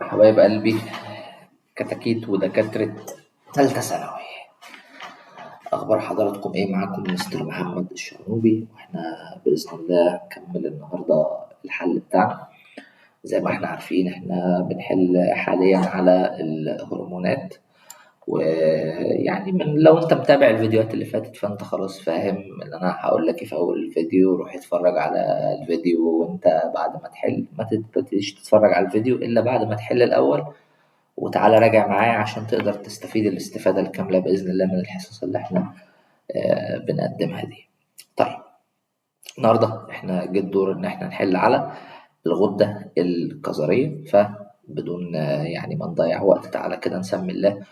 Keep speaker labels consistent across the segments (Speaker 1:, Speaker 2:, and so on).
Speaker 1: حبايب قلبي كتاكيت ودكاترة تالتة ثانوي. أخبار حضراتكم إيه؟ معاكم مستر محمد الشرنوبي، وإحنا بإذن الله نكمل النهاردة الحل بتاعنا. زي ما إحنا عارفين إحنا بنحل حاليا على الهرمونات، ويعني لو أنت متابع الفيديوهات اللي فاتت فأنت خلاص فاهم اللي أنا هقول لك في أول الفيديو. روح اتفرج على الفيديو، وأنت بعد ما تحل ما تبتديش تتفرج على الفيديو إلا بعد ما تحل الأول، وتعالى راجع معايا عشان تقدر تستفيد الاستفادة الكاملة بإذن الله من الحصص اللي احنا بنقدمها دي. طيب النهاردة احنا جه الدور ان احنا نحل على الغدة الكظرية، فبدون يعني ما نضيع وقت تعالى كده نسمي الله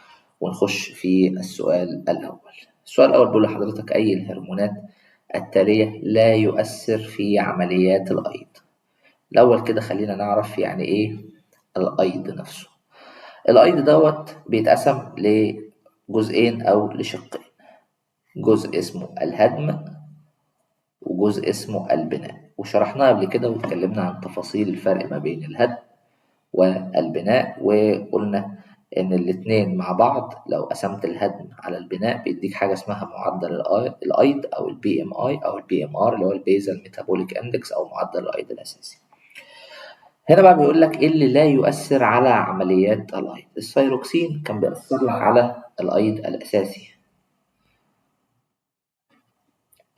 Speaker 1: ونخش في السؤال الأول. السؤال الأول بيقول لحضرتك: أي الهرمونات التالية لا يؤثر في عمليات الأيض؟ الأول كده خلينا نعرف يعني إيه الأيض نفسه. الأيض دوت بيتقسم لجزئين أو لشقين، جزء اسمه الهدم وجزء اسمه البناء، وشرحناه قبل كده واتكلمنا عن تفاصيل الفرق ما بين الهدم والبناء، وقلنا إن الاتنين مع بعض لو قسمت الهدم على البناء بيديك حاجة اسمها معدل الأيض أو البي ام اي أو البي ام ار اللي هو البيزل ميتابوليك اندكس أو معدل الأيض الأساسي. هنا بقى بيقول لك ايه اللي لا يؤثر على عمليات الايض. الثايروكسين كان بيأثر لك على الايض الاساسي،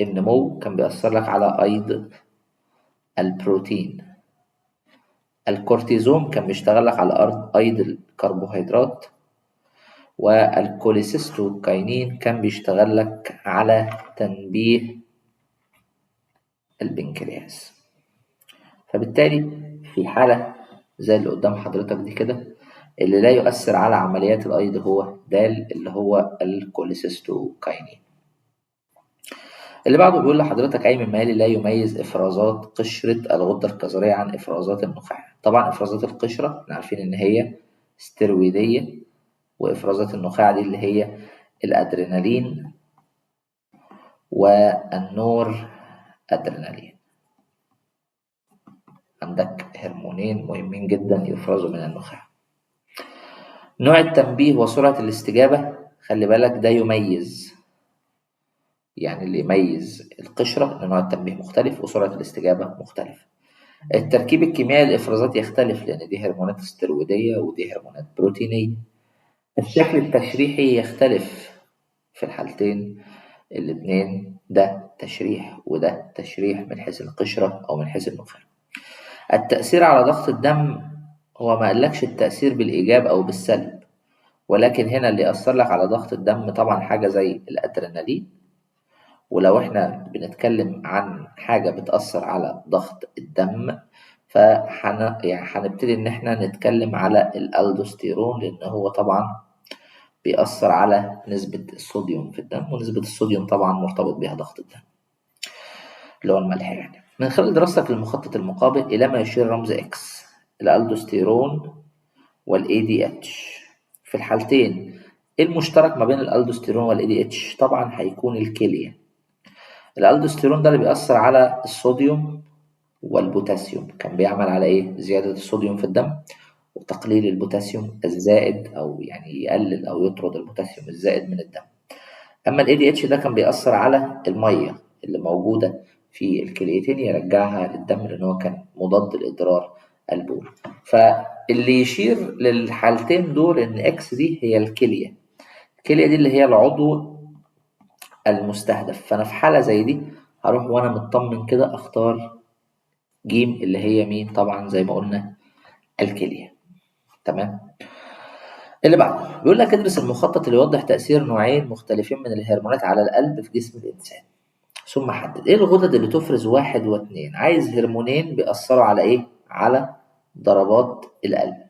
Speaker 1: النمو كان بيأثر لك على ايض البروتين، الكورتيزون كان بيشتغل لك على ايض الكربوهيدرات، والكوليسيستوكاينين كان بيشتغل لك على تنبيه البنكرياس. فبالتالي في حالة زي اللي قدام حضرتك دي كده، اللي لا يؤثر على عمليات الأيض هو د اللي هو الكوليسيستوكاينين. اللي بعده بيقول لحضرتك: أي مما يلي لا يميز إفرازات قشرة الغدة الكظرية عن إفرازات النخاع؟ طبعا إفرازات القشرة احنا عارفين إن هي ستيرويدية، وإفرازات النخاع دي اللي هي الأدرينالين والنور أدرينالين. عندك هرمونين مهمين جدا يفرزوا من النخاع. نوع التنبيه وسرعة الاستجابة خلي بالك ده يميز، يعني اللي يميز القشرة ان نوع التنبيه مختلف وسرعة الاستجابة مختلفة. التركيب الكيميائي للإفرازات يختلف لأن دي هرمونات استرويدية ودي هرمونات بروتينية. الشكل التشريحي يختلف في الحالتين الاتنين، ده تشريح وده تشريح من حيث القشرة أو من حيث النخاع. التأثير على ضغط الدم هو ما قالكش التأثير بالإيجاب أو بالسلب، ولكن هنا اللي يأثر لك على ضغط الدم طبعا حاجة زي الأدرينالين، ولو احنا بنتكلم عن حاجة بتأثر على ضغط الدم هنبتدي ان احنا نتكلم على الالدوستيرون، لان هو طبعا بيأثر على نسبة الصوديوم في الدم، ونسبة الصوديوم طبعا مرتبط بها ضغط الدم اللي هو الملح. يعني من خلال دراستك للمخطط المقابل إلى ما يشير رمز إكس، الألدوستيرون والاي دي اتش، في الحالتين المشترك ما بين الألدوستيرون والاي دي اتش طبعا هيكون الكلية. الألدوستيرون ده اللي بيأثر على الصوديوم والبوتاسيوم، كان بيعمل على إيه؟ زيادة الصوديوم في الدم وتقليل البوتاسيوم الزائد، أو يعني يقلل أو يطرد البوتاسيوم الزائد من الدم. أما ال ADH ده كان بيأثر على المية اللي موجودة في الكليتين، يرجعها للدم لأن هو كان مضاد لإضرار البول. فاللي يشير للحالتين دول إن إكس دي هي الكلية، الكلية دي اللي هي العضو المستهدف. فأنا في حالة زي دي هروح وأنا مطمن كده أختار جيم اللي هي مين؟ طبعا زي ما قلنا الكلية. تمام. اللي بعده بيقول لك: ادرس المخطط اللي يوضح تأثير نوعين مختلفين من الهرمونات على القلب في جسم الإنسان، ثم حدد ايه الغدد اللي تفرز 1 و2. عايز هرمونين بيأثروا على ايه؟ على ضربات القلب.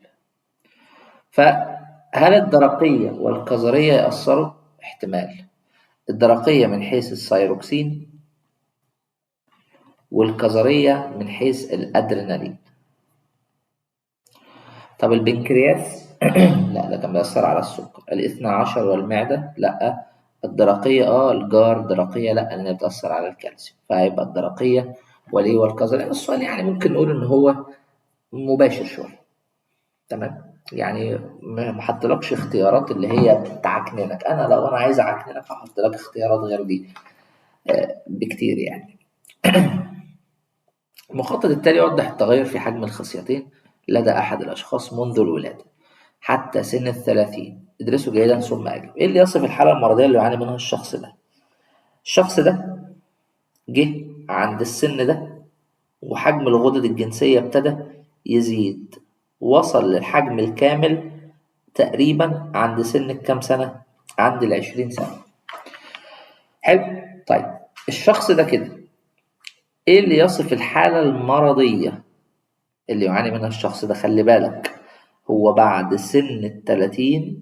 Speaker 1: فهل الدرقية والكظرية يأثروا؟ احتمال. الدرقية من حيث الثايروكسين، والكظرية من حيث الأدرينالين. طب البنكرياس لا ده كان بيأثر على السكر. الاثنى عشر والمعدة لا. الدرقية الجار درقية لا، لأنها بتأثر على الكالسيوم، فهيبقى الدرقية والكظرية. السؤال يعني ممكن نقول إن هو مباشر شوية. تمام. يعني ما حطلكش اختيارات اللي هي تعكننك. انا لو انا عايز اعكننك هحط لك اختيارات غير دي بكتير يعني. المخطط التالي يوضح التغير في حجم الخصيتين لدى أحد الأشخاص منذ الولادة حتى سن 30. ادرسوا جيدا ثم أجب. إيه اللي يصف الحالة المرضية اللي يعاني منها الشخص ده؟ الشخص ده جه عند السن ده وحجم الغدد الجنسية ابتدى يزيد، وصل للحجم الكامل تقريبا عند سن كام سنة؟ عند 20 سنة. حلو. طيب الشخص ده كده ايه اللي يصف الحالة المرضية اللي يعاني منها الشخص ده؟ خلي بالك هو بعد سن ال30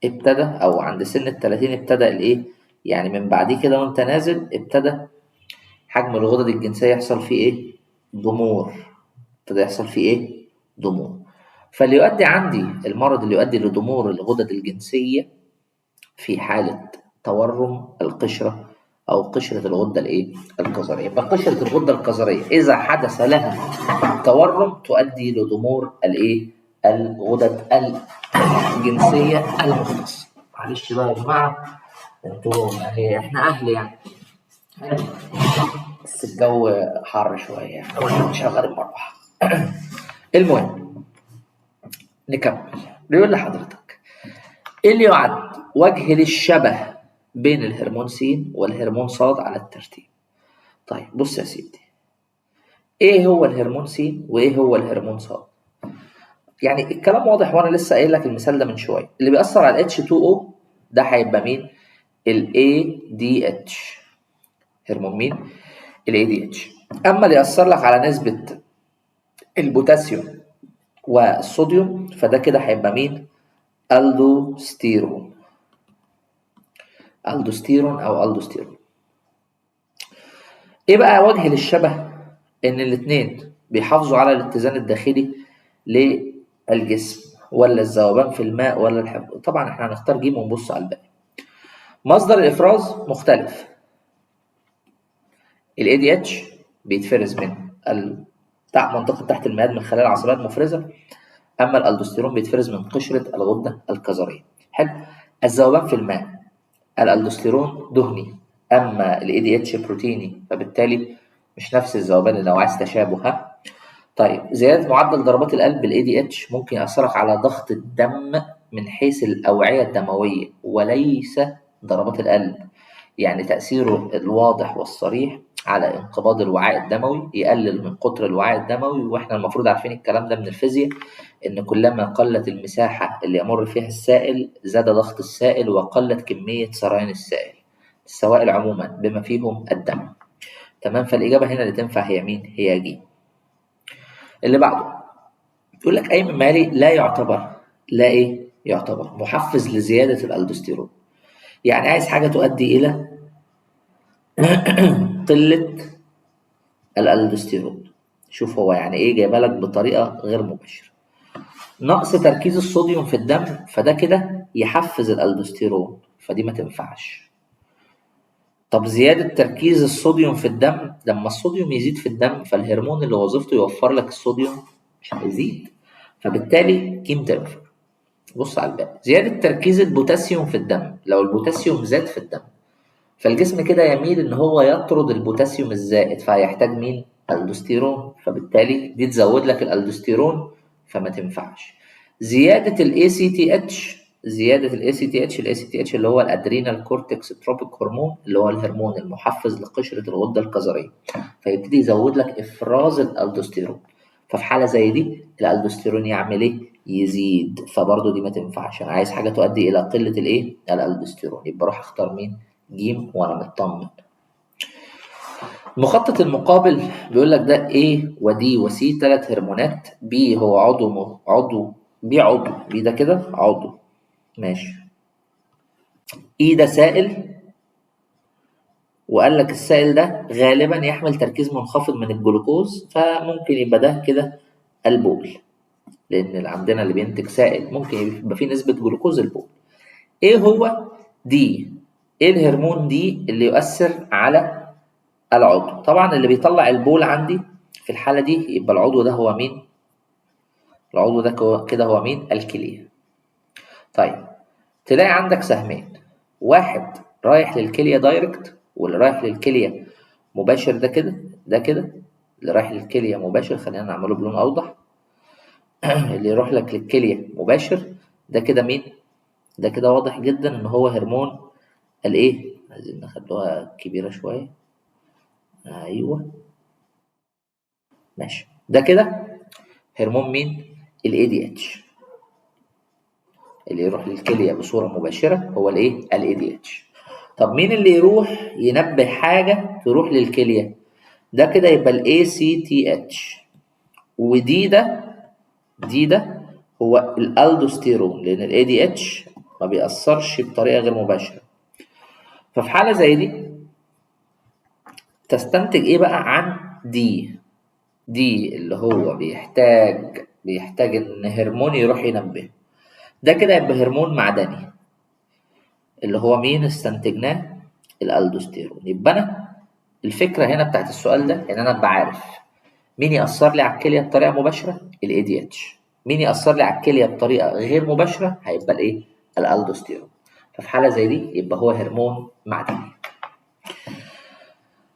Speaker 1: ابتدى، او عند سن ال30 ابتدى الايه؟ يعني من بعديه كده وانت نازل ابتدى حجم الغدد الجنسية يحصل فيه ايه؟ ضمور. ابتدى يحصل فيه ايه؟ ضمور. فاللي يؤدي عندي المرض اللي يؤدي لضمور الغدد الجنسية في حالة تورم القشرة أو قشرة الغدة الإيه؟ الكظرية. فقشرة الغدة الكظرية إذا حدث لها تورم تؤدي لضمور الإيه؟ الغدد الجنسية المختصة. معلش بقى يا جماعة، انتوا يعني احنا أهل يعني، بس الجو حر شوية يعني قلنا نشغل المروحة. المهم نكمل. بيقول لحضرتك إيه اللي يعد وجه للشبه بين الهرمون س والهرمون ص على الترتيب؟ طيب بص يا سيدي، ايه هو الهرمون س وايه هو الهرمون ص؟ يعني الكلام واضح وانا لسه قايل لك المثال ده من شويه. اللي بيأثر على H2O ده هيبقى مين؟ ال ADH. هرمون مين؟ ال ADH. اما اللي يأثر لك على نسبة البوتاسيوم والصوديوم فده كده هيبقى مين؟ الدوستيرون. الدوستيرون او الدوستيرون. ايه بقى وجه للشبه؟ ان الاتنين بيحافظوا على الاتزان الداخلي للجسم، ولا الذوبان في الماء ولا الحفظ؟ طبعا احنا هنختار جيم ونبص على الباقي. مصدر الافراز مختلف. ال ADH بيتفرز من منطقة تحت المياد من خلال عصبات مفرزة، اما الالدوستيرون بيتفرز من قشرة الغدة الكظرية. حلو. الذوبان في الماء، الالدوستيرون دهني اما ال ADH بروتيني، فبالتالي مش نفس الذوبان اللي لو عايز تشابه. ها طيب زيادة معدل ضربات القلب ال ADH ممكن يأثرك على ضغط الدم من حيث الأوعية الدموية وليس ضربات القلب. يعني تأثيره الواضح والصريح على انقباض الوعاء الدموي، يقلل من قطر الوعاء الدموي، واحنا المفروض عارفين الكلام ده من الفيزياء، ان كلما قلت المساحة اللي يمر فيها السائل زاد ضغط السائل وقلت كمية سريان السائل، السوائل عموما بما فيهم الدم. تمام. فالإجابة هنا اللي تنفع هي مين؟ هي جيم. اللي بعده يقول لك أي مالي لا يعتبر، لا إيه يعتبر محفز لزيادة الألدوستيرون. يعني عايز حاجة تؤدي إلى قلة الألدوستيرون. شوف هو يعني إيه جايبها لك بطريقة غير مباشرة. نقص تركيز الصوديوم في الدم فده كده يحفز الألدوستيرون، فدي ما تنفعش. طب زيادة تركيز الصوديوم في الدم، لما الصوديوم يزيد في الدم فالهرمون اللي وظيفته يوفر لك الصوديوم مش هيزيد، فبالتالي كيم تنفع. بص على الباقي. زيادة تركيز البوتاسيوم في الدم، لو البوتاسيوم زاد في الدم فالجسم كده يميل ان هو يطرد البوتاسيوم الزائد، فهيحتاج مين؟ الدوستيرون، فبالتالي دي تزود لك الالدوستيرون فما تنفعش. زيادة ال ACTH، زيادة ال ACTH اللي هو الادرينال كورتكس تروبيك هرمون، اللي هو الهرمون المحفز لقشرة الغدة الكظرية، فيبتدي يزود لك افراز الالدوستيرون. ففي حالة زي دي الالدوستيرون يعمل ايه؟ يزيد، فبرضه دي ما تنفعش. انا عايز حاجة تؤدي الى قلة الايه؟ الالدوستيرون، يبقى اروح اختار مين؟ جيم وانا مطمن. المخطط المقابل بيقول لك ده A ودي وسي 3 هرمونات. B هو عضو B ده كده عضو ماشي. E ده سائل، وقال لك السائل ده غالبا يحمل تركيز منخفض من الجلوكوز، فممكن يبقى ده كده البول، لان اللي عندنا اللي بينتج سائل ممكن يبقى فيه نسبة جلوكوز البول. ايه هو دي؟ ايه الهرمون دي اللي يؤثر على العضو؟ طبعا اللي بيطلع البول عندي في الحالة دي يبقى العضو ده هو مين؟ العضو ده كده هو مين؟ الكلية. طيب تلاقي عندك سهمين، واحد رايح للكلية دايركت واللي رايح للكلية مباشر، ده كده اللي رايح للكلية مباشر، خلينا نعمله بلون أوضح. اللي يروح لك للكلية مباشر ده كده مين؟ ده كده واضح جدا إن هو هرمون الإيه؟ عايزين نخلوها كبيرة شوية. أيوه ماشي، ده كده هرمون مين؟ ال ADH. اللي يروح للكلية بصورة مباشرة هو الإيه؟ ال ADH. طب مين اللي يروح ينبه حاجة تروح للكلية؟ ده كده يبقى ال ACTH. ودي ده هو الالدوستيرون، لان ال ADH ما بيأثرش بطريقة غير مباشرة. ففي حالة زي دي تستنتج ايه بقى عن دي اللي هو بيحتاج ان هرمون يروح ينبه. ده كده يبقى هرمون معدني اللي هو مين استنتجناه؟ الالدوستيرون. يبقى انا الفكرة هنا بتاعت السؤال ده ان انا ابقى عارف مين يأثر لي على الكلية بطريقة مباشرة؟ ال ADH. مين يأثر لي على الكلية بطريقة غير مباشرة؟ هيبقى الايه؟ الالدوستيرون. ففي حالة زي دي يبقى هو هرمون معدني.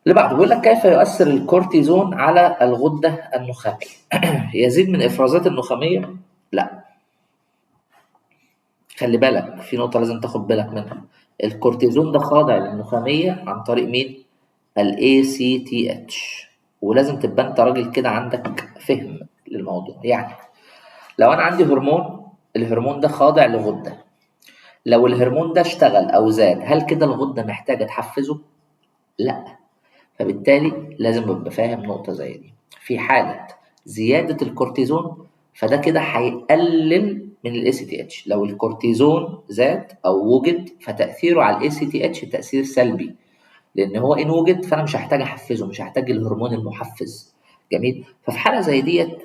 Speaker 1: اللي بعده بيقول لك كيف يؤثر الكورتيزون على الغدة النخامية؟ يزيد من إفرازات النخامية؟ لا. خلي بالك في نقطة لازم تاخد بالك منها. الكورتيزون ده خاضع للنخامية عن طريق مين؟ ال ACTH. ولازم تبقى انت راجل كده عندك فهم للموضوع. يعني لو انا عندي هرمون، الهرمون ده خاضع لغدة، لو الهرمون ده اشتغل او زاد هل كده الغدة محتاجة تحفزه؟ لا. فبالتالي لازم ابقى فاهم نقطة زي دي. في حالة زيادة الكورتيزون فده كده هيقلل من ال ACTH. لو الكورتيزون زاد او وجد فتأثيره على ال ACTH تأثير سلبي، لان هو ان وجد فانا مش هحتاج احفزه، مش هحتاج الهرمون المحفز. جميل. ففي حالة زي ديت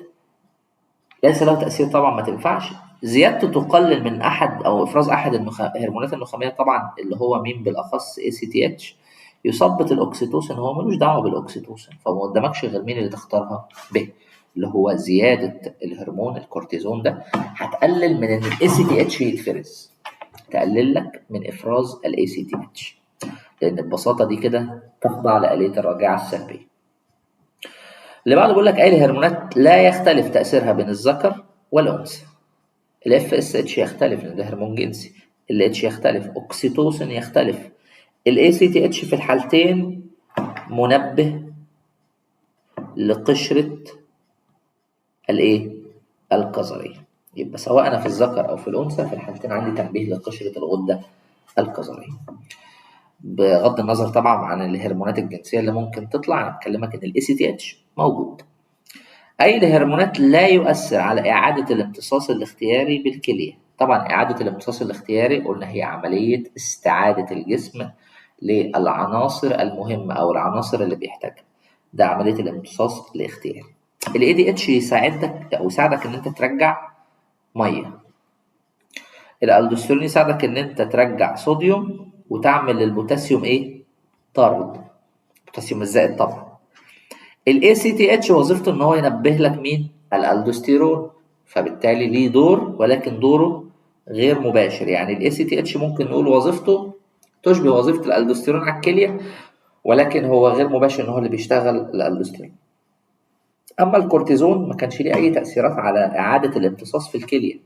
Speaker 1: ليس له تأثير طبعا، ما تنفعش. زيادته تقلل من أحد أو إفراز أحد الهرمونات النخامية طبعا اللي هو مين بالأخص ACTH. يثبط الأكسيتوسين، هو ملوش دعوة بالأكسيتوسين، فما قدامكش غير مين اللي تختارها؟ ب، اللي هو زيادة الهرمون الكورتيزون ده هتقلل من إن ال ACTH يتفرز، تقلل لك من إفراز ال ACTH، لأن ببساطة دي كده تخضع لآلية الرجعة السلبية. اللي بعده بيقول لك أي الهرمونات لا يختلف تأثيرها بين الذكر والأنثى. ال FSH يختلف لأن ده هرمون جنسي، ال H يختلف، أكسيتوسين يختلف، ال ACTH في الحالتين منبه لقشرة الإيه؟ القذرية. يبقى سواء أنا في الذكر أو في الأنثى في الحالتين عندي تنبيه لقشرة الغدة القذرية. بغض النظر طبعا عن الهرمونات الجنسية اللي ممكن تطلع، أنا بكلمك إن ال ACTH موجود. أي الهرمونات لا يؤثر على إعادة الامتصاص الاختياري بالكلية. طبعا إعادة الامتصاص الاختياري قلنا هي عملية استعادة الجسم للعناصر المهمة أو العناصر اللي بيحتاجها، ده عملية الامتصاص الاختياري. ال ADH يساعدك أو يساعدك إن أنت ترجع مية. الألدوستيرون يساعدك إن أنت ترجع صوديوم وتعمل للبوتاسيوم إيه؟ طرد، البوتاسيوم الزائد طبعا. ال ACTH وظيفته ان هو ينبه لك مين؟ الالدوستيرون، فبالتالي ليه دور ولكن دوره غير مباشر. يعني ال ACTH ممكن نقول وظيفته تشبه وظيفة الالدوستيرون على الكلية، ولكن هو غير مباشر ان هو اللي بيشتغل الالدوستيرون. اما الكورتيزون ما كانش ليه اي تأثيرات على اعادة الامتصاص في الكلية.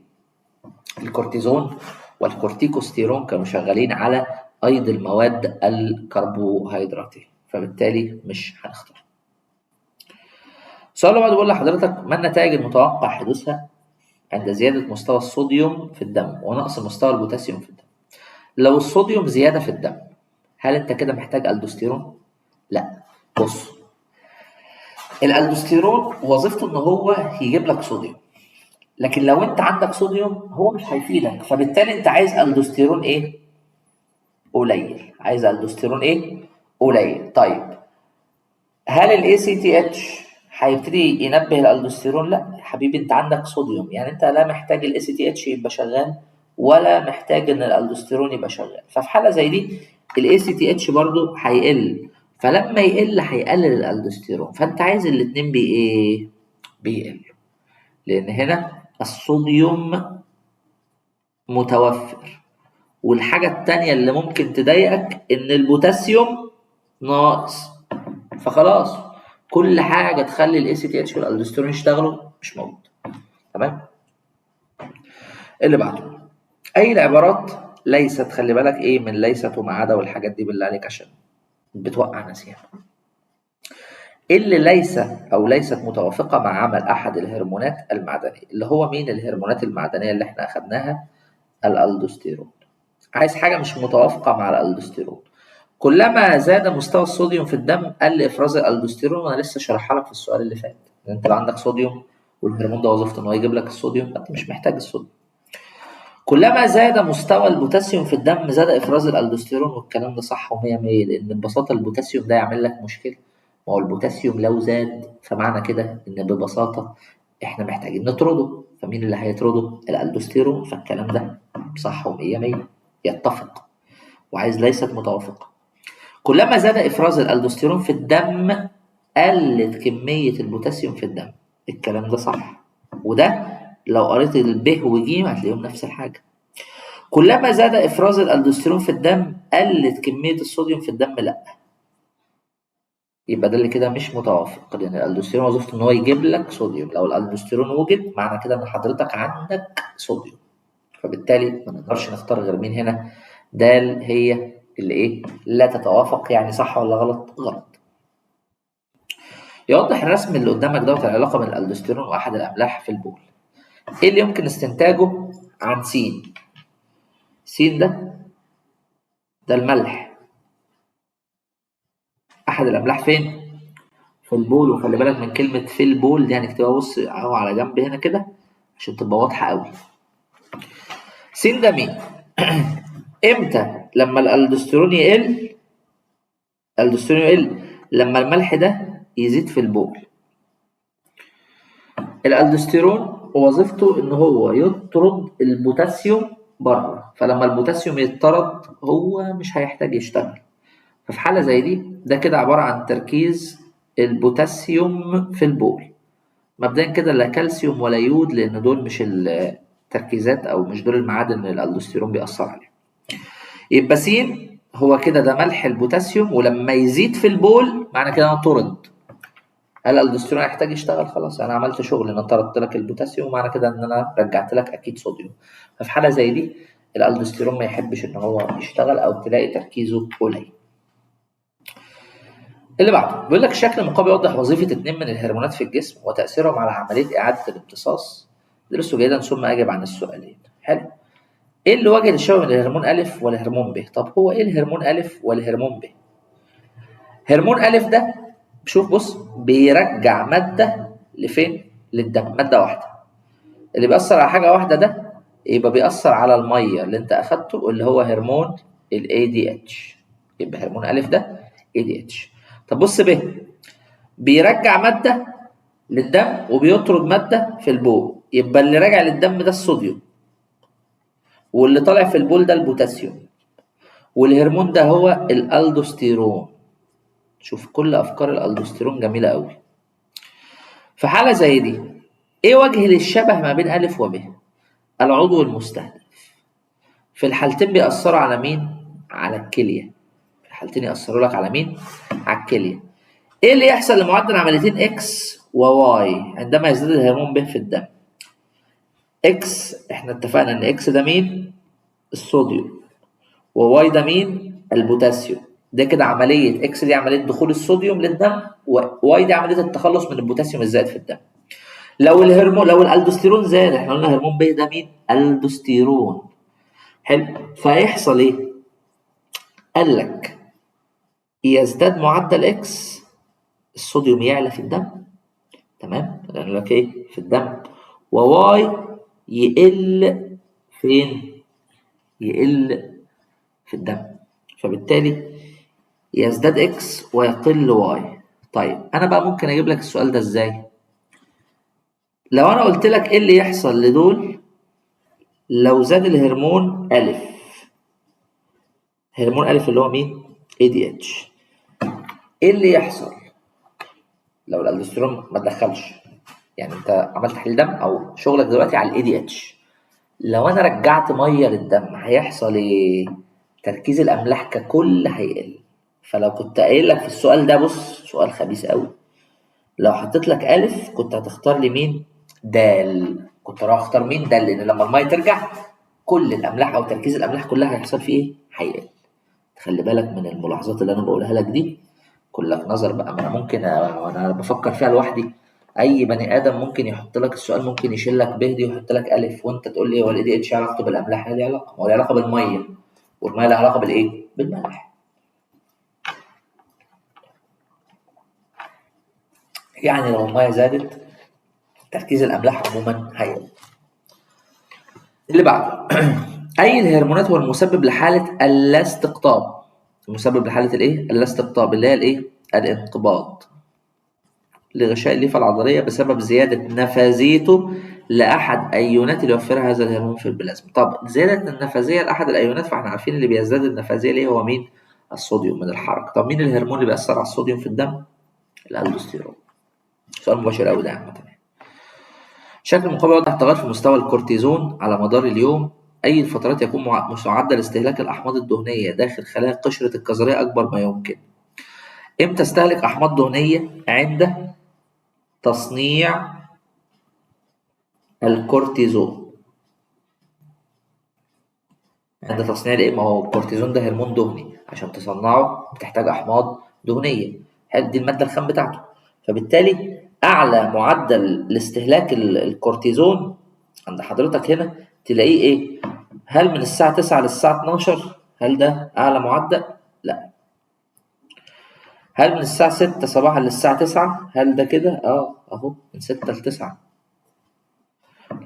Speaker 1: الكورتيزون والكورتيكوستيرون كانوا شغالين على ايض المواد الكربوهيدراتية، فبالتالي مش هنختار. السؤال اللي بعده بيقول لحضرتك ما النتائج المتوقع حدوثها عند زيادة مستوى الصوديوم في الدم ونقص مستوى البوتاسيوم في الدم؟ لو الصوديوم زيادة في الدم هل انت كده محتاج الدوستيرون؟ لا. بص، الالدوستيرون وظيفته ان هو يجيب لك صوديوم، لكن لو انت عندك صوديوم هو مش هيفيدك، فبالتالي انت عايز الدوستيرون ايه؟ قليل. عايز الدوستيرون ايه؟ قليل. طيب هل ال ACTH هيبتدي ينبه الالدوستيرون؟ لا يا حبيبي، انت عندك صوديوم، يعني انت لا محتاج ال ACTH يبقى شغال ولا محتاج ان الالدوستيرون يبقى شغال. ففي حالة زي دي ال ACTH برضو هيقل، فلما يقل هيقلل الالدوستيرون، فانت عايز الاتنين ايه؟ بيقلوا، لان هنا الصوديوم متوفر، والحاجة التانية اللي ممكن تضايقك إن البوتاسيوم ناقص. فخلاص كل حاجة تخلي ال ACTH والألدوستيرون يشتغلوا مش موجود. تمام؟ اللي بعده أي العبارات ليست، خلي بالك إيه من ليست وما عدا والحاجات دي بالله عليك عشان بتوقع ناس يعني. اللي ليس أو ليست متوافقة مع عمل أحد الهرمونات المعدنية، اللي هو مين الهرمونات المعدنية اللي إحنا أخدناها؟ الألدوستيرون. عايز حاجة مش متوافقة مع الألدوستيرون. كلما زاد مستوى الصوديوم في الدم قل افراز الالدوستيرون، وانا لسه شارحها لك في السؤال اللي فات. انت لو عندك صوديوم والهرمون ده وظيفته ان هو يجيب لك الصوديوم، انت مش محتاج الصوديوم. كلما زاد مستوى البوتاسيوم في الدم زاد افراز الالدوستيرون، والكلام ده صح و100 100، لان ببساطه البوتاسيوم ده يعمل لك مشكله. ما هو البوتاسيوم لو زاد فمعنى كده ان ببساطه احنا محتاجين نطرده، فمين اللي هيطرده؟ الالدوستيرون. فالكلام ده صح و100 100 يتفق، وعايز ليست متوافقه. كلما زاد إفراز الألدوستيرون في الدم قلت كمية البوتاسيوم في الدم. الكلام ده صح، وده لو قريت الب وج هتلاقيهم نفس الحاجة. كلما زاد إفراز الألدوستيرون في الدم قلت كمية الصوديوم في الدم، لأ. يبقى ده اللي كده مش متوافق، لأن الألدوستيرون وظيفته إن هو يجيب لك صوديوم. لو الألدوستيرون وجد معنى كده إن حضرتك عندك صوديوم، فبالتالي ما نقدرش نختار غير مين هنا؟ دال هي اللي إيه؟ لا تتوافق. يعني صح ولا غلط؟ غلط. يوضح الرسم اللي قدامك دوت العلاقة بين الألدوستيرون وأحد الأملاح في البول. إيه اللي يمكن استنتاجه عن س؟ س ده الملح، أحد الأملاح فين؟ في البول. وخلي بالك من كلمة في البول دي، هنكتبها بص أهو على جنب هنا كده عشان تبقى واضحة أوي. س ده مين؟ إمتى؟ لما الألدوستيرون يقل. الألدوستيرون يقل لما الملح ده يزيد في البول. الألدوستيرون وظيفته إن هو يطرد البوتاسيوم بره، فلما البوتاسيوم يطرد هو مش هيحتاج يشتغل. ففي حالة زي دي ده كده عبارة عن تركيز البوتاسيوم في البول. مبدئيا كده لا كالسيوم ولا يود، لأن دول مش التركيزات أو مش دول المعادن اللي الألدوستيرون بيأثر عليها. يبقى س هو كده ده ملح البوتاسيوم، ولما يزيد في البول معنى كده أنا طرد. هل الالدوستيرون هيحتاج يشتغل؟ خلاص انا عملت شغل، انا طردت لك البوتاسيوم، معنى كده ان انا رجعت لك اكيد صوديوم. ففي حاله زي دي الالدوستيرون ما يحبش ان هو يشتغل او تلاقي تركيزه قليل. اللي بعده بيقول لك الشكل المقابل يوضح وظيفه اثنين من الهرمونات في الجسم وتاثيرهم على عمليه اعاده الامتصاص. درسوا جيدا ثم اجب عن السؤالين. حلو. ايه اللي وجه الشبه بين الهرمون الف والهرمون ب؟ طب هو ايه الهرمون الف والهرمون ب؟ هرمون الف ده شوف بص بيرجع ماده لفين؟ للدم، ماده واحده. اللي بيأثر على حاجة واحدة ده يبقى بيأثر على المية اللي انت أخدته اللي هو هرمون ال ADH. يبقى هرمون ألف ده ADH. طب بص ب بيرجع مادة للدم وبيطرد مادة في البول، يبقى اللي راجع للدم ده الصوديوم، واللي طالع في البول ده البوتاسيوم، والهرمون ده هو الألدوستيرون. شوف كل أفكار الألدوستيرون جميلة قوي. في حالة زي دي إيه وجه للشبه ما بين ألف وب؟ العضو المستهدف. في الحالتين بيأثروا على مين؟ على الكلية. في الحالتين يأثروا لك على مين؟ على الكلية. ايه اللي يحصل لمعدل عمليتين اكس وواي عندما يزداد الهرمون ب في الدم؟ اكس احنا اتفقنا ان اكس ده مين؟ الصوديوم، وواي ده مين؟ البوتاسيوم. ده كده عملية اكس دي عملية دخول الصوديوم للدم، وواي دي عملية التخلص من البوتاسيوم الزائد في الدم. لو الالدوستيرون زاد، احنا قلنا هرمون ب ده مين؟ الدوستيرون. حلو. فيحصل ايه؟ قال لك يزداد معدل اكس، الصوديوم يعلى في الدم، تمام؟ لان لك ايه في الدم، وواي يقل فين؟ يقل في الدم. فبالتالي يزداد اكس ويقل واي. طيب انا بقى ممكن اجيب لك السؤال ده ازاي؟ لو انا قلت لك ايه اللي يحصل لدول لو زاد الهرمون الف. هرمون الف اللي هو مين؟ ADH. ايه اللي يحصل لو الالدوستيرون ما تدخلش؟ يعني انت عملت تحليل دم او شغلك دلوقتي على ADH، لو انا رجعت ميه للدم هيحصل ايه؟ تركيز الاملاح ككل هيقل. فلو كنت قايل لك في السؤال ده، بص سؤال خبيث قوي، لو حطيت لك الف كنت هتختار لي مين؟ دال. كنت راح اختار مين؟ دال، لان لما الميه ترجع كل الاملاح او تركيز الاملاح كلها هيحصل فيه ايه؟ هيقل. خلي بالك من الملاحظات اللي انا بقولها لك دي، كلك نظر بقى. ما انا ممكن وانا بفكر فيها لوحدي، اي بني ادم ممكن يحط لك السؤال، ممكن يشيل لك ب دي ويحط لك الف، وانت تقول لي هو الاي دي اتش علاقته بالاملاح؟ ليه علاقه؟ هو له علاقه بالميه، والميه لها علاقه بالايه؟ بالملح. يعني لو الميه زادت تركيز الاملاح عموما هيقل. اللي بعده اي الهرمونات هو المسبب لحاله اللا استقطاب؟ المسبب لحاله الايه؟ اللا استقطاب، اللي هي الايه؟ الانقباض لغشاء الليفة العضلية بسبب زيادة نفاذيته لأحد أيونات اللي يوفرها هذا الهرمون في البلازما. طب زيادة النفاذية لأحد الأيونات، فاحنا عارفين اللي بيزداد النفاذية ليه هو مين؟ الصوديوم من الحركة. طب مين الهرمون اللي بيأثر على الصوديوم في الدم؟ الألدوستيرون. سؤال مباشر أوي ده عامة. شكل مقابل يوضح تغير في مستوى الكورتيزون على مدار اليوم. أي الفترات يكون معدل استهلاك الأحماض الدهنية داخل خلايا قشرة الكظرية أكبر ما يمكن. إمتى استهلك أحماض دهنية؟ عند تصنيع الكورتيزون. عند تصنيع الايه؟ ما هو الكورتيزون ده هرمون دهني، عشان تصنعه بتحتاج احماض دهنيه، دي الماده الخام بتاعته. فبالتالي اعلى معدل لاستهلاك الكورتيزون عند حضرتك هنا تلاقيه ايه؟ هل من الساعه 9 للساعه 12؟ هل ده اعلى معدل؟ لا. هل من الساعه 6 صباحا للساعه 9؟ هل ده كده؟ اهو من 6 ل 9،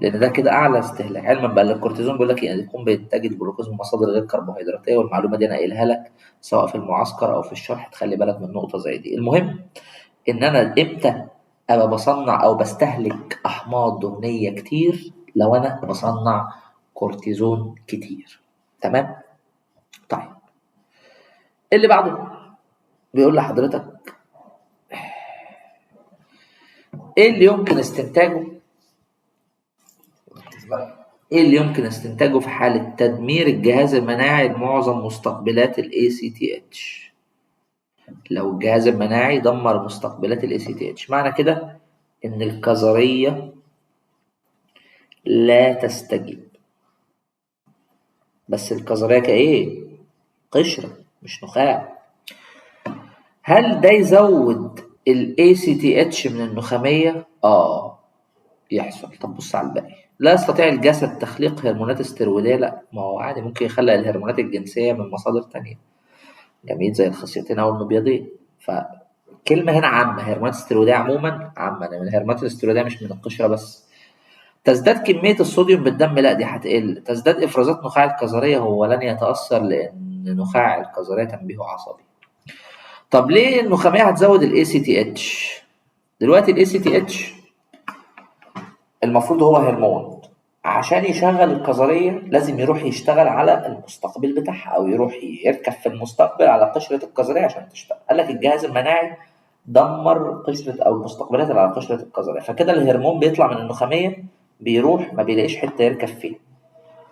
Speaker 1: لان ده كده اعلى استهلاك. علما بقى الكورتيزون بيقول لك يعني يكون بينتج الجلوكوز من مصادر غير كربوهيدراتيه، والمعلومه دي انا قايلها لك سواء في المعسكر او في الشرح، تخلي بالك من نقطه زي دي. المهم ان انا امتى ابقى بصنع او بستهلك احماض دهنيه كتير؟ لو انا بصنع كورتيزون كتير. تمام؟ طيب اللي بعده بيقول لحضرتك ايه اللي يمكن استنتاجه؟ ايه اللي يمكن استنتاجه في حالة تدمير الجهاز المناعي لمعظم مستقبلات ال ACTH؟ لو الجهاز المناعي دمر مستقبلات ال ACTH، معنى كده ان الكظرية لا تستجيب. بس الكظرية كايه؟ قشرة مش نخاع. هل ده يزود ال ACTH من النخامية؟ يحصل. طب بص على الباقي. لا يستطيع الجسد تخليق هرمونات استرويدية، لا، ما هو عادي ممكن يخلق الهرمونات الجنسية من مصادر تانية، جميل، زي الخصيتين او المبيضين. فكلمة هنا عامة، هرمونات استرويدية عموما عامة، يعني الهرمونات الاسترويدية مش من القشرة بس. تزداد كمية الصوديوم بالدم، لا دي هتقل. تزداد افرازات نخاع الكظرية، هو لن يتأثر لان نخاع الكظرية تنبيه عصبي. طب ليه النخامية هتزود ال ACTH؟ دلوقتي ال ACTH المفروض هو هرمون، عشان يشغل الكظرية لازم يروح يشتغل على المستقبل بتاعها، أو يروح يركب في المستقبل على قشرة الكظرية عشان تشتغل. قال لك الجهاز المناعي دمر قشرة أو المستقبلات اللي على قشرة الكظرية، فكده الهرمون بيطلع من النخامية بيروح ما بيلاقيش حتة يركب فيها.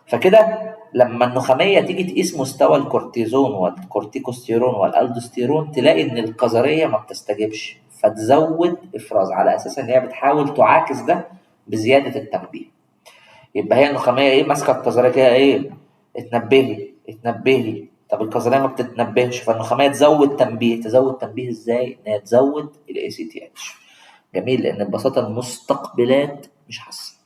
Speaker 1: فكده لما النخامية تيجي تقيس مستوى الكورتيزون والكورتيكوستيرون والألدوستيرون تلاقي إن الكظرية ما بتستجيبش، فتزود إفراز على أساس إن هي بتحاول تعاكس ده بزيادة التنبيه. يبقى هي النخامية ايه؟ ماسكة الكظرية كده ايه؟ اتنبهي اتنبهي. طب الكظرية ما بتتنبهش، فالنخامية تزود تنبيه. تزود تنبيه ازاي؟ ان هي تزود ال ACTH. جميل، لان ببساطة المستقبلات مش حاسة.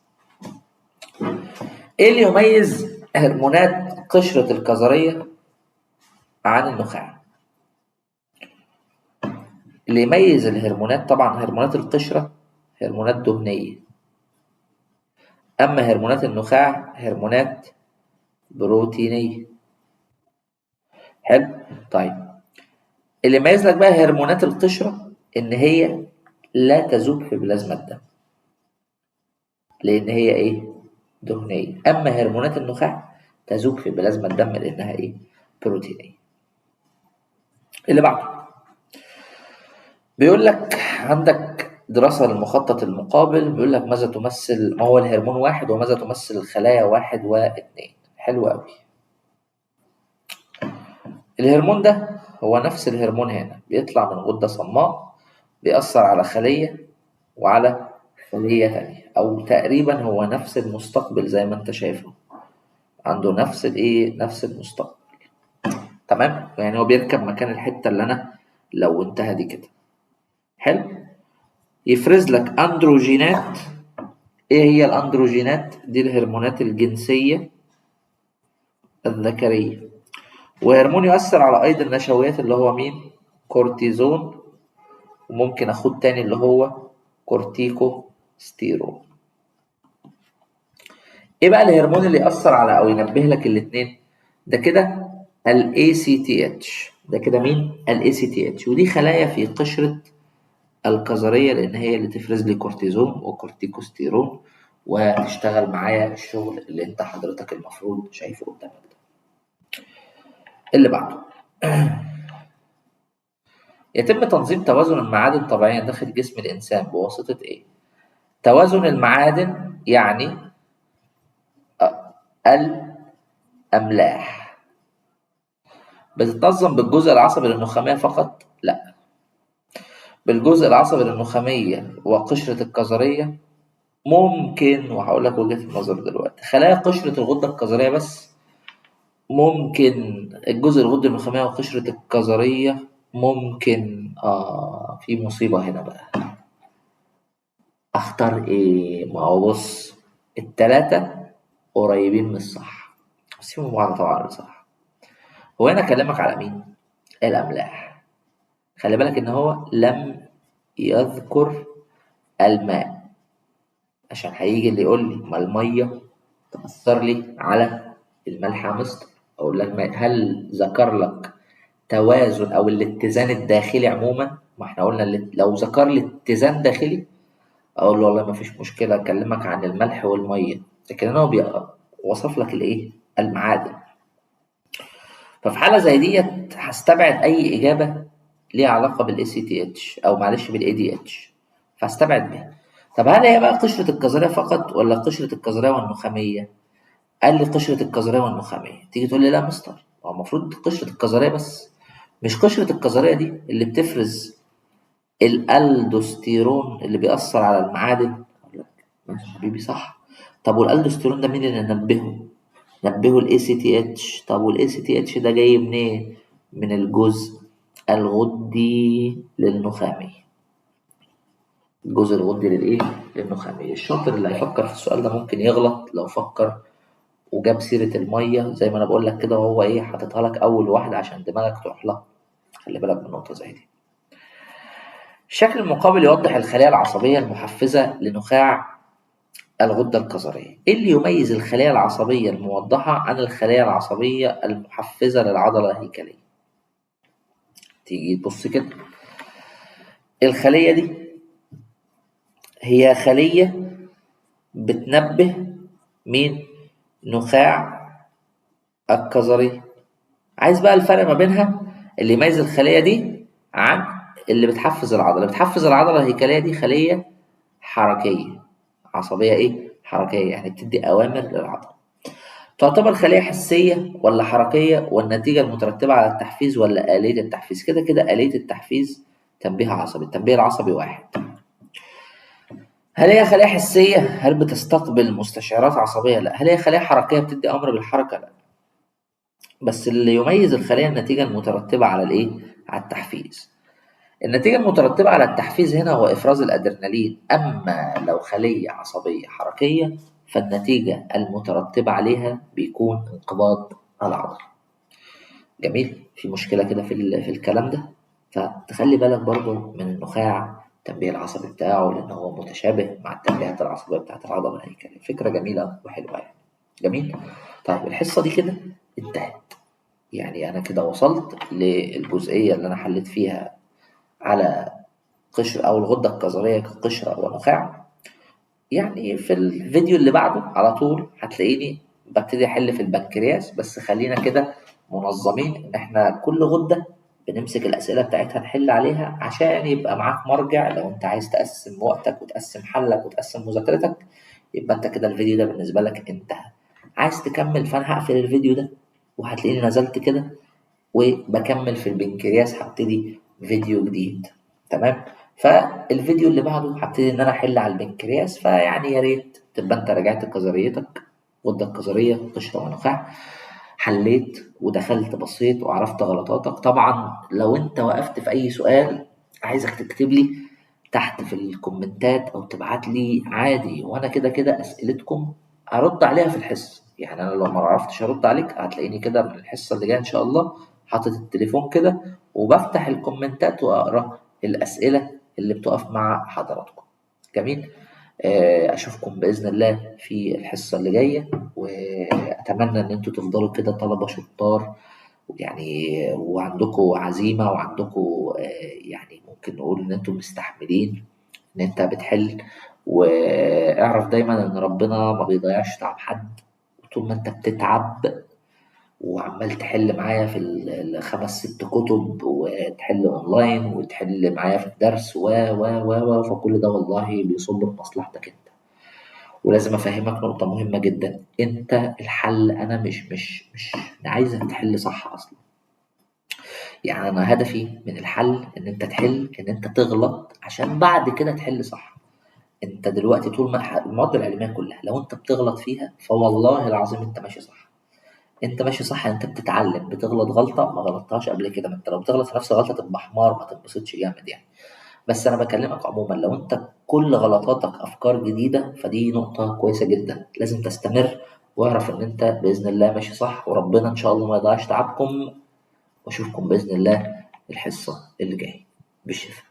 Speaker 1: ايه اللي يميز هرمونات قشرة الكظرية عن النخاع؟ اللي يميز الهرمونات، طبعا هرمونات القشرة هرمونات دهنية، اما هرمونات النخاع هرمونات بروتينية. حلو. طيب اللي يميز لك بقى هرمونات القشرة إن هي لا تذوب في بلازما الدم، لأن هي إيه؟ دهنية. أما هرمونات النخاع تذوب في بلازما الدم لأنها إيه؟ بروتينية. اللي بعده بيقول لك عندك دراسة للمخطط المقابل بيقول لك ماذا تمثل، ما هو الهرمون واحد وماذا تمثل الخلايا واحد واثنين. حلو قوي. الهرمون ده هو نفس الهرمون هنا، بيطلع من غدة صماء، بيأثر على خلية وعلى خلية تانية، أو تقريبا هو نفس المستقبل زي ما أنت شايفه، عنده نفس نفس المستقبل. تمام، يعني هو بيركب مكان الحتة اللي أنا لو انتهى دي كده. حلو. يفرز لك أندروجينات. إيه هي الأندروجينات؟ دي الهرمونات الجنسية الذكرية. وهرمون يؤثر على أيضا النشويات اللي هو مين؟ كورتيزون. وممكن أخد تاني اللي هو كورتيكوستيرون. إيه بقى الهرمون اللي يأثر على أو ينبه لك الاتنين؟ ده كده ال ACTH. ده كده مين؟ ال ACTH. ودي خلايا في قشرة الكظرية، لأن هي اللي تفرز لي كورتيزون وكورتيكوستيرون وتشتغل معايا الشغل اللي انت حضرتك المفروض شايفه قدامك ده. اللي بعده يتم تنظيم توازن المعادن طبيعيا داخل جسم الإنسان بواسطة إيه؟ توازن المعادن يعني الأملاح بتتنظم بالجزء العصبي للنخامية فقط؟ لا، بالجزء العصبي للنخامية وقشرة الكظرية ممكن، وهقول لك وجهة النظر دلوقتي. خلايا قشرة الغدة الكظرية بس ممكن. الجزء الغدة النخامية وقشرة الكظرية ممكن. في مصيبة هنا بقى. اختار ايه؟ ما هو بص، التلاتة قريبين من الصح، بس فيهم بعض طبعا الصح. هو هنا اكلمك على مين؟ الاملاح. خلي بالك ان هو لم يذكر الماء، عشان هيجي اللي يقول لي ما الميه تأثر لي على الملح يا مستر. اقول لك هل ذكر لك توازن او الاتزان الداخلي عموما؟ ما احنا قلنا لو ذكر لي اتزان داخلي اقول له والله ما فيش مشكله، اكلمك عن الملح والميه. لكن انا وصف لك الايه؟ المعادن. ففي حاله زي ديت هستبعد اي اجابه ليها علاقه بالاي سي تي اتش، او معلش بالاي دي اتش، فاستبعد بيها. طب هل هي بقى قشره الكظريه فقط ولا قشره الكظريه والنخاميه؟ قال لي قشره الكظريه والنخاميه. تيجي تقول لي لا مستر، هو المفروض قشره الكظريه بس. مش قشره الكظريه دي اللي بتفرز الالدوستيرون اللي بيأثر على المعادن؟ أقول لك ماشي يا حبيبي صح. طب والالدوستيرون ده مين اللي نبهه؟ نبهه الاي سي تي اتش. طب والاي سي تي اتش ده جاي منين؟ من الجزء الغدي للنخامي. الجزء الغدي للايه؟ للنخامي. الشاطر اللي هيفكر في السؤال ده ممكن يغلط لو فكر وجاب سيرة المية زي ما انا بقول لك كده، وهو ايه حاططها لك اول واحدة عشان دماغك تروح لها. خلي بالك من نقطة زي دي. الشكل المقابل يوضح الخلايا العصبية المحفزة لنخاع الغدة الكظرية. إيه اللي يميز الخلايا العصبية الموضحة عن الخلايا العصبية المحفزة للعضلة الهيكلية؟ تيجي تبص كده، الخلية دي هي خلية بتنبه مين؟ نخاع الكظرية. عايز بقى الفرق ما بينها، اللي يميز الخلية دي عن اللي بتحفز العضلة. بتحفز العضلة الهيكلية دي خلية حركية عصبية، ايه؟ حركية، يعني بتدي أوامر للعضلة. تعتبر خلية حسية ولا حركية؟ والنتيجة المترتبة على التحفيز ولا آلية التحفيز؟ كده كده آلية التحفيز تنبيه عصبي. التنبيه العصبي واحد. هل هي خلية حسية؟ هل بتستقبل مستشعرات عصبية؟ لا. هل هي خلية حركية بتدي أمر بالحركة؟ لا. بس اللي يميز الخلية النتيجة المترتبة على الإيه؟ على التحفيز. النتيجة المترتبة على التحفيز هنا هو إفراز الأدرينالين. أما لو خلية عصبية حركية فالنتيجة المترتبة عليها بيكون انقباض العضلة. جميل. في مشكلة كده في الكلام ده، فتخلي بالك برضو من النخاع التنبيه العصبي بتاعه، لأن هو متشابه مع التنبيهات العصبية بتاعت العضلة الهيكلية. فكرة جميلة وحلوة يعني. جميل. طيب الحصة دي كده انتهت. يعني أنا كده وصلت للجزئية اللي أنا حليت فيها على قشر أو الغدة الكظرية كقشرة ونخاع. يعني في الفيديو اللي بعده على طول هتلاقيني ببتدي أحل في البنكرياس، بس خلينا كده منظمين إن إحنا كل غدة بنمسك الأسئلة بتاعتها نحل عليها عشان يبقى معاك مرجع لو أنت عايز تقسم وقتك وتقسم حلك وتقسم مذاكرتك. يبقى أنت كده الفيديو ده بالنسبة لك انتهى. عايز تكمل فأنا هقفل الفيديو ده وهتلاقيني نزلت كده وبكمل في البنكرياس، هبتدي فيديو جديد. تمام. فالفيديو اللي بعده هبتدي ان انا احل على البنكرياس. فيعني يا ريت تبقى انت راجعت قذريتك، غدة القذرية، قشرة ونخاع، حليت ودخلت بصيت وعرفت غلطاتك. طبعا لو انت وقفت في اي سؤال عايزك تكتب لي تحت في الكومنتات او تبعت لي عادي، وانا كده كده اسئلتكم هرد عليها في الحصه. يعني انا لو ما عرفتش ارد عليك هتلاقيني كده من الحصه اللي جايه ان شاء الله حاطط التليفون كده وبفتح الكومنتات واقرا الاسئله اللي بتقف مع حضراتكم. جميل. اشوفكم باذن الله في الحصه اللي جايه، واتمنى ان انتوا تفضلوا كده طلبه شطار يعني، وعندكم عزيمه وعندكم يعني ممكن نقول ان انتم مستحملين ان انت بتحل. واعرف دايما ان ربنا ما بيضيعش تعب حد، طول ما انت بتتعب وعمال تحل معايا في الخمس ست كتب وتحل اونلاين وتحل معايا في الدرس و فكل ده والله بيصب في مصلحتك انت. ولازم افهمك نقطة مهمة جدا، انت الحل. انا مش عايزك تحل صح اصلا. يعني انا هدفي من الحل ان انت تحل، ان انت تغلط عشان بعد كده تحل صح. انت دلوقتي طول ما المواد العلميه كلها لو انت بتغلط فيها فوالله العظيم انت ماشي صح. انت ماشي صح، انت بتتعلم، بتغلط غلطه ما غلطتهاش قبل كده. ما انت لو بتغلط في نفس الغلطه تبقى حمار ما تنبسطش جامد يعني. بس انا بكلمك عموما، لو انت كل غلطاتك افكار جديده فدي نقطه كويسه جدا، لازم تستمر واعرف ان انت باذن الله ماشي صح، وربنا ان شاء الله ما يضيعش تعبكم. واشوفكم باذن الله الحصه اللي جايه. بالشفاء.